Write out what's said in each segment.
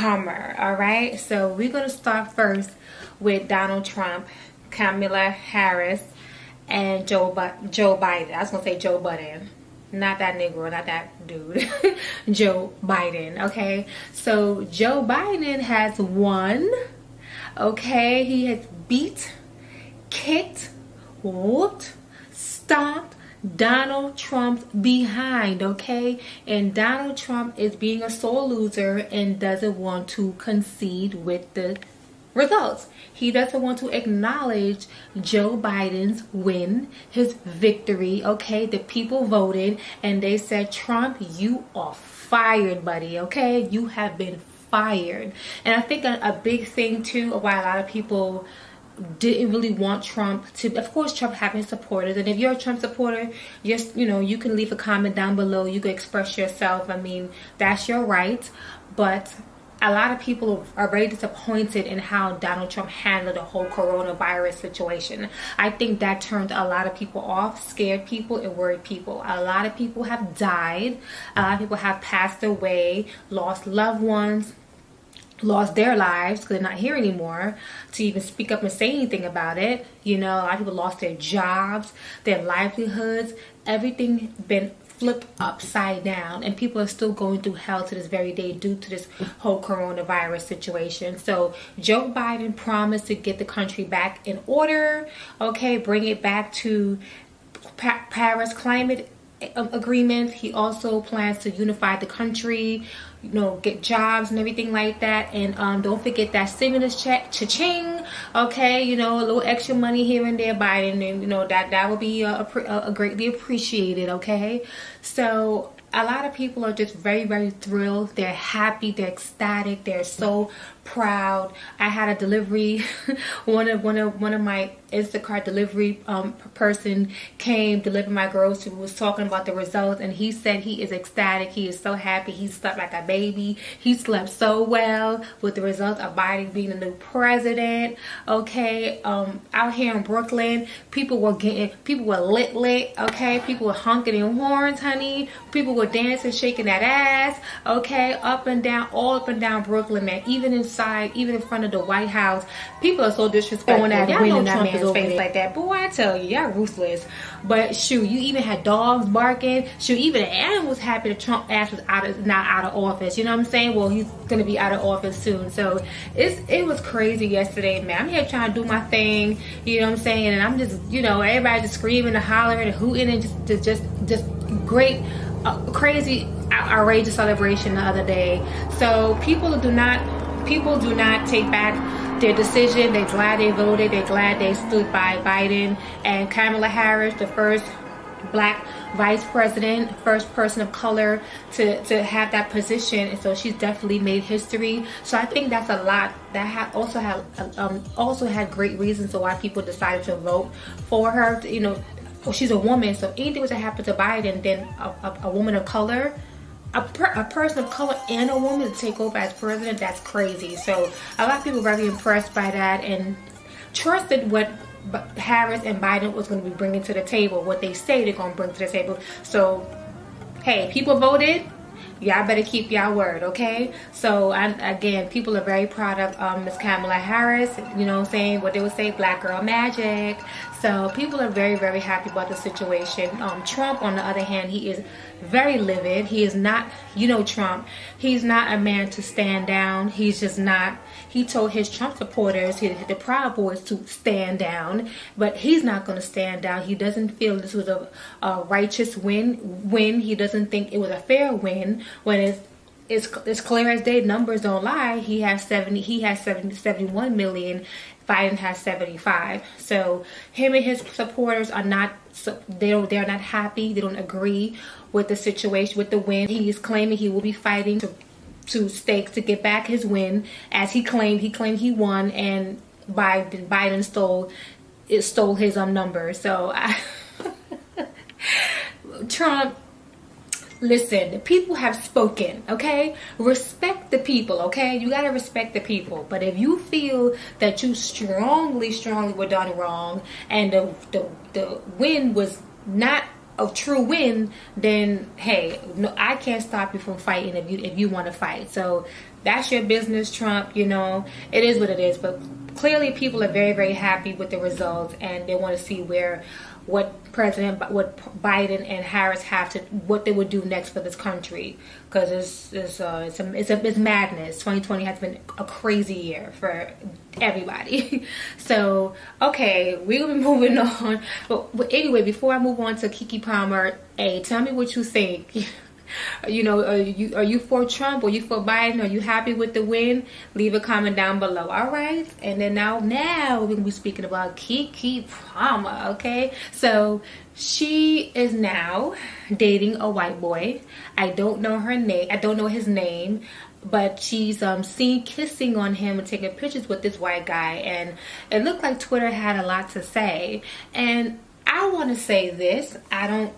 Palmer. All right, so we're gonna start first with Donald Trump, Kamala Harris, and Joe Biden. I was gonna say Joe Budden, not that Negro, not that dude. Joe Biden. Okay, so Joe Biden has won. Okay, he has beat, kicked, whooped, stomped Donald Trump's behind. Okay, and Donald Trump is being a sore loser and doesn't want to concede with the results. He doesn't want to acknowledge Joe Biden's win, his victory. Okay, the people voted and they said, Trump, you are fired, buddy. Okay, you have been fired. And I think a big thing too, why a lot of people didn't really want Trump to, of course Trump having supporters, and if you're a Trump supporter, just, you know, you can leave a comment down below, you can express yourself. I mean, that's your right. But a lot of people are very disappointed in how Donald Trump handled the whole coronavirus situation. I think that turned a lot of people off, scared people and worried people. A lot of people have died. A lot of people have passed away, lost loved ones, lost their lives because they're not here anymore to even speak up and say anything about it. You know, a lot of people lost their jobs, their livelihoods, everything been flipped upside down, and people are still going through hell to this very day due to this whole coronavirus situation. So Joe Biden promised to get the country back in order, okay, bring it back to Paris climate agreement. He also plans to unify the country, you know, get jobs and everything like that. And don't forget that stimulus check, cha-ching, okay, you know, a little extra money here and there, Biden, and you know that will be a greatly appreciated. Okay, so a lot of people are just very, very thrilled. They're happy, they're ecstatic, they're so proud. I had a delivery one of my Instacart delivery person came, delivered my groceries, was talking about the results, and he said he is ecstatic, he is so happy, he slept like a baby, he slept so well with the results of Biden being the new president. Okay, out here in Brooklyn, people were lit, okay, people were honking their horns, honey, people were dancing, shaking that ass, okay, up and down, all up and down Brooklyn, man, even in front of the White House. People are so disrespectful. Y'all know Trump is face like that. Boy, I tell you, y'all ruthless. But shoot, you even had dogs barking. Shoot, even the animals happy that Trump ass was not out of office. You know what I'm saying? Well, he's gonna be out of office soon. So it was crazy yesterday, man. I'm here trying to do my thing. You know what I'm saying? And I'm just, you know, everybody just screaming and hollering and hooting and just great, crazy, outrageous celebration the other day. So people do not take back their decision. They're glad they voted. They're glad they stood by Biden and Kamala Harris, the first black vice president, first person of color to have that position. And so she's definitely made history. So I think that's a lot. That also had great reasons to why people decided to vote for her. You know, well, she's a woman, so anything was to happen to Biden, then a woman of color, a person of color and a woman to take over as president, that's crazy. So a lot of people are very impressed by that and trusted what Harris and Biden was going to be bringing to the table, what they say they're going to bring to the table. So hey, people voted, y'all better keep y'all word, okay? So again, people are very proud of Miss Kamala Harris. You know what I'm saying? What they would say, black girl magic. So people are very, very happy about the situation. Trump, on the other hand, he is very livid. He is not, you know, Trump, he's not a man to stand down. He's just not. He told his Trump supporters, the Proud Boys, to stand down, but he's not going to stand down. He doesn't feel this was a righteous win. He doesn't think it was a fair win. When it's clear as day, numbers don't lie. He has 71 million. Biden has 75. So him and his supporters are not. They're not happy. They don't agree with the situation, with the win. He is claiming he will be fighting to stakes to get back his win, as he claimed he won, and Biden stole his numbers. So Trump, listen, the people have spoken, okay? Respect the people, okay? You gotta respect the people. But if you feel that you strongly were done wrong and the win was not a true win, then hey, no, I can't stop you from fighting if you want to fight. So That's your business, Trump. You know, it is what it is. But clearly people are very, very happy with the results, and they want to see what Biden and Harris have to, what they would do next for this country, because it's madness. 2020 has been a crazy year for everybody. So okay, we'll be moving on. But anyway, before I move on to Keke Palmer, hey, tell me what you think. You know, are you for Trump? Are you for Biden? Are you happy with the win? Leave a comment down below. All right. And then now we're gonna be speaking about Keke Palmer. Okay, so she is now dating a white boy. I don't know her name. I don't know his name, but she's seen kissing on him and taking pictures with this white guy, and it looked like Twitter had a lot to say. And I want to say this: I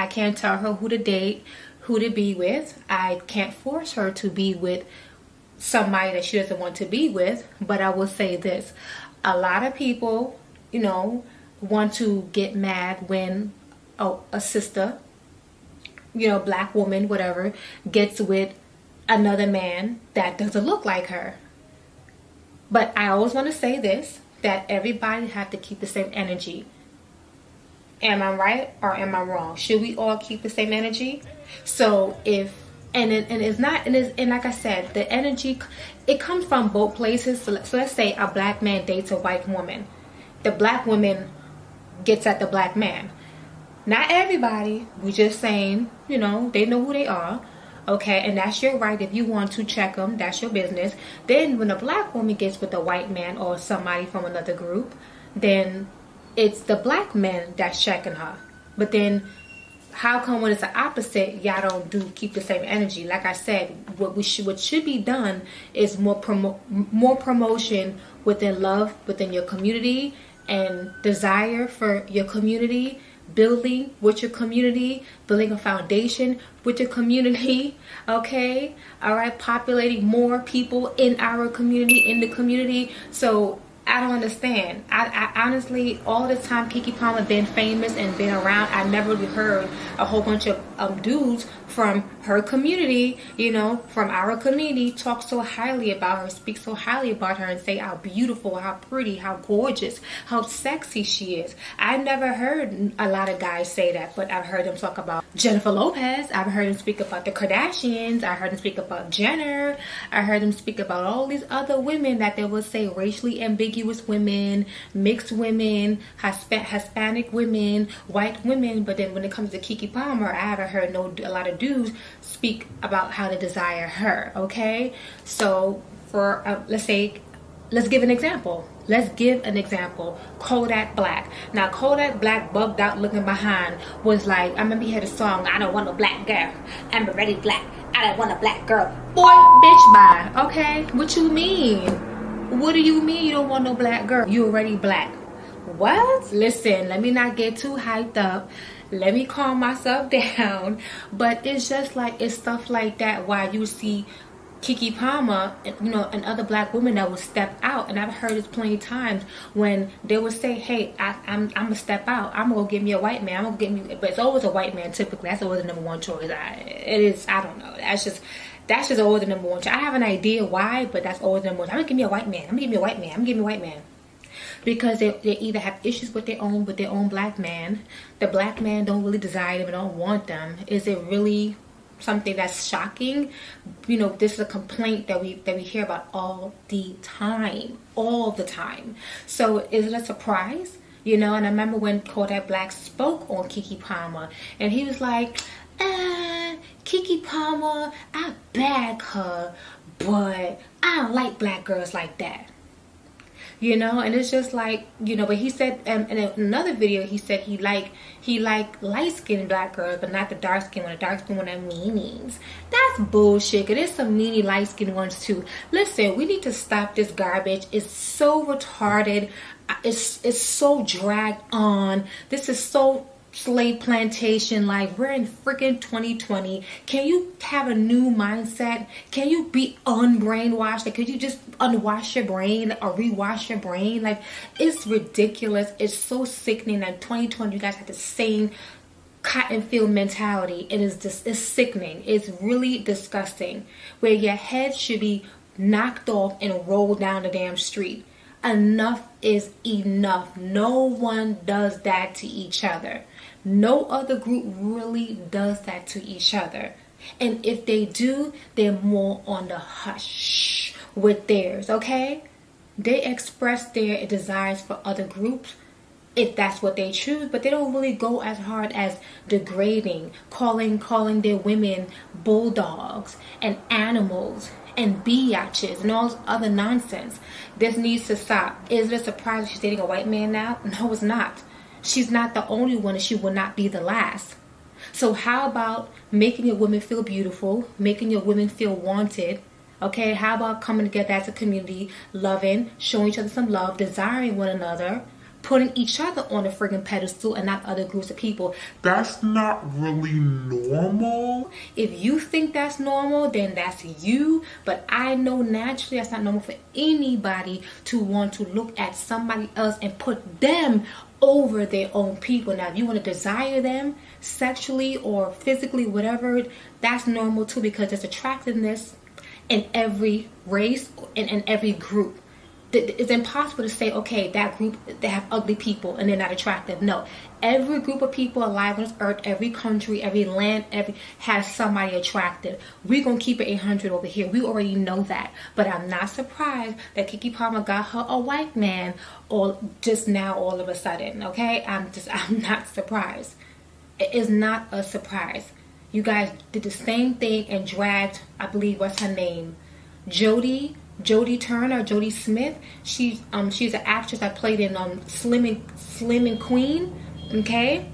can't tell her who to date, who to be with. I can't force her to be with somebody that she doesn't want to be with. But I will say this: a lot of people, you know, want to get mad when a sister, you know, black woman, whatever, gets with another man that doesn't look like her. But I always want to say this, that everybody have to keep the same energy. Am I right or am I wrong? Should we all keep the same energy? So if and it's not, and like I said, the energy, it comes from both places. So let's say a black man dates a white woman. The black woman gets at the black man. Not everybody. We're just saying, you know, they know who they are. Okay, and that's your right. If you want to check them, that's your business. Then when a black woman gets with a white man or somebody from another group, then it's the black man that's checking her. But then how come when it's the opposite, y'all don't keep the same energy? Like I said, what should be done is more promotion within love, within your community, and desire for your community, building with your community, building a foundation with your community. Okay, all right, populating more people in our community, in the community. So I don't understand. I honestly, all the time Keke Palmer been famous and been around, I never really heard a whole bunch of dudes from her community, you know, from our community, talk so highly about her, speak so highly about her, and say how beautiful, how pretty, how gorgeous, how sexy she is. I never heard a lot of guys say that, but I've heard them talk about Jennifer Lopez. I've heard them speak about the Kardashians. I heard them speak about Jenner. I heard them speak about all these other women that they would say racially ambiguous women, mixed women, Hispanic women, white women. But then when it comes to Keke Palmer, I haven't heard a lot of dudes speak about how to desire her. Okay, so for let's give an example. Kodak Black. Now Kodak Black, bugged out looking behind, was like, I remember he had a song, I don't want a black girl, I'm already black, I don't want a black girl. Boy, bitch, bye. Okay, what you mean? What do you mean you don't want no black girl? You already black. What? Listen, let me not get too hyped up. Let me calm myself down. But it's just like, it's stuff like that why you see Keke Palmer, you know, and other black women that will step out. And I've heard this plenty of times when they would say, hey, I'm gonna step out, I'm gonna go get me a white man, but it's always a white man typically. That's always the number one choice. I don't know, that's just always the number one choice. I have an idea why, but that's always the number one. I'm gonna give me a white man. Because they either have issues with their own black man. The black man don't really desire them and don't want them. Is it really something that's shocking? You know, this is a complaint that we hear about all the time. So is it a surprise? You know, and I remember when Kodak Black spoke on Keke Palmer, and he was like, Keke Palmer, I bag her, but I don't like black girls like that. You know, and it's just like, you know, but he said in another video, he said he like light-skinned black girls, but not the dark-skinned one. The dark-skinned one, that meanies. That's bullshit. There's some meanie light-skinned ones too. Listen, we need to stop this garbage. It's so retarded. It's so dragged on. This is so slave plantation. Like, we're in freaking 2020. Can you have a new mindset? Can you be unbrainwashed? Like, could you just unwash your brain or rewash your brain? Like, it's ridiculous. It's so sickening that in 2020 you guys have the same cotton field mentality. It is just, it's sickening. It's really disgusting. Where your head should be knocked off and rolled down the damn street. Enough is enough. No one does that to each other. No other group really does that to each other. And if they do, they're more on the hush with theirs, okay? They express their desires for other groups if that's what they choose, but they don't really go as hard as degrading, calling their women bulldogs and animals and biatches and all this other nonsense. This needs to stop. Is it a surprise that she's dating a white man now? No, it's not. She's not the only one, and she will not be the last. So how about making your women feel beautiful, making your women feel wanted? Okay, how about coming together as a community, loving, showing each other some love, desiring one another, putting each other on a friggin' pedestal and not other groups of people? That's not really normal. If you think that's normal, then that's you. But I know naturally that's not normal for anybody to want to look at somebody else and put them over their own people. Now, if you want to desire them sexually or physically, whatever, that's normal too, because there's attractiveness in every race and in every group. It's impossible to say, okay, that group, they have ugly people and they're not attractive. No, every group of people alive on this earth, every country, every land, has somebody attractive. We're going to keep it 800 over here. We already know that. But I'm not surprised that Keke Palmer got her a white man all just now all of a sudden, okay? I'm not surprised. It is not a surprise. You guys did the same thing and dragged, I believe, what's her name? Jodie Turner, Jodie Smith. She's an actress that played in Slim and Queen, okay?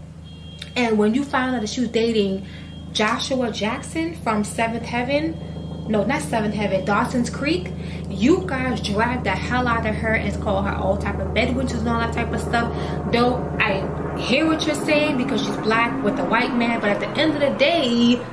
And when you found out that she was dating Joshua Jackson from Seventh Heaven, no, not Seventh Heaven, Dawson's Creek, you guys dragged the hell out of her and called her all type of bed witches and all that type of stuff. Though I hear what you're saying because she's black with a white man, but at the end of the day,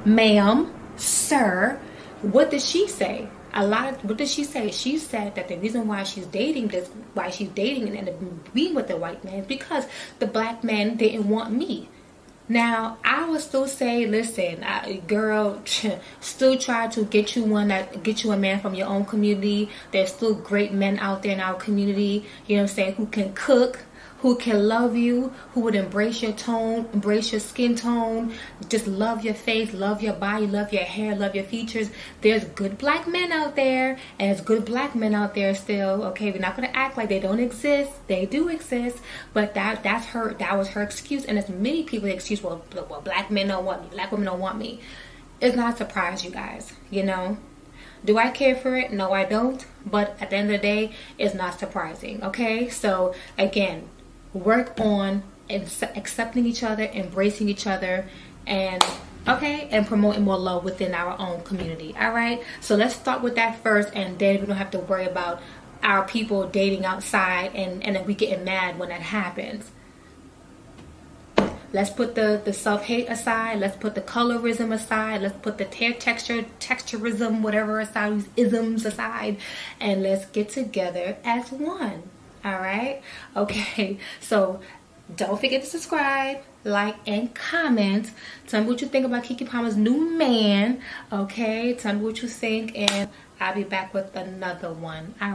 ma'am, sir, what did she say? What did she say? She said that the reason why she's dating and being with the white man is because the black man didn't want me. Now, I would still say, listen, girl, still try to get you a man from your own community. There's still great men out there in our community, you know what I'm saying, who can cook, who can love you, who would embrace your tone, embrace your skin tone, just love your face, love your body, love your hair, love your features. There's good black men out there, and there's good black men out there still. Okay, we're not going to act like they don't exist. They do exist, but that was her excuse, and there's many people excuse, well, black men don't want me, black women don't want me. It's not a surprise, you guys, you know. Do I care for it? No, I don't. But at the end of the day, it's not surprising, okay? So, again, work on accepting each other, embracing each other, and promoting more love within our own community. All right, so let's start with that first, and then we don't have to worry about our people dating outside and then we getting mad when that happens. Let's put the self-hate aside. Let's put the colorism aside. Let's put the texturism, whatever aside, these isms aside, and let's get together as one. All right, okay, so don't forget to subscribe, like, and comment. Tell me what you think about Keke Palmer's new man, okay? Tell me what you think, and I'll be back with another one. All right.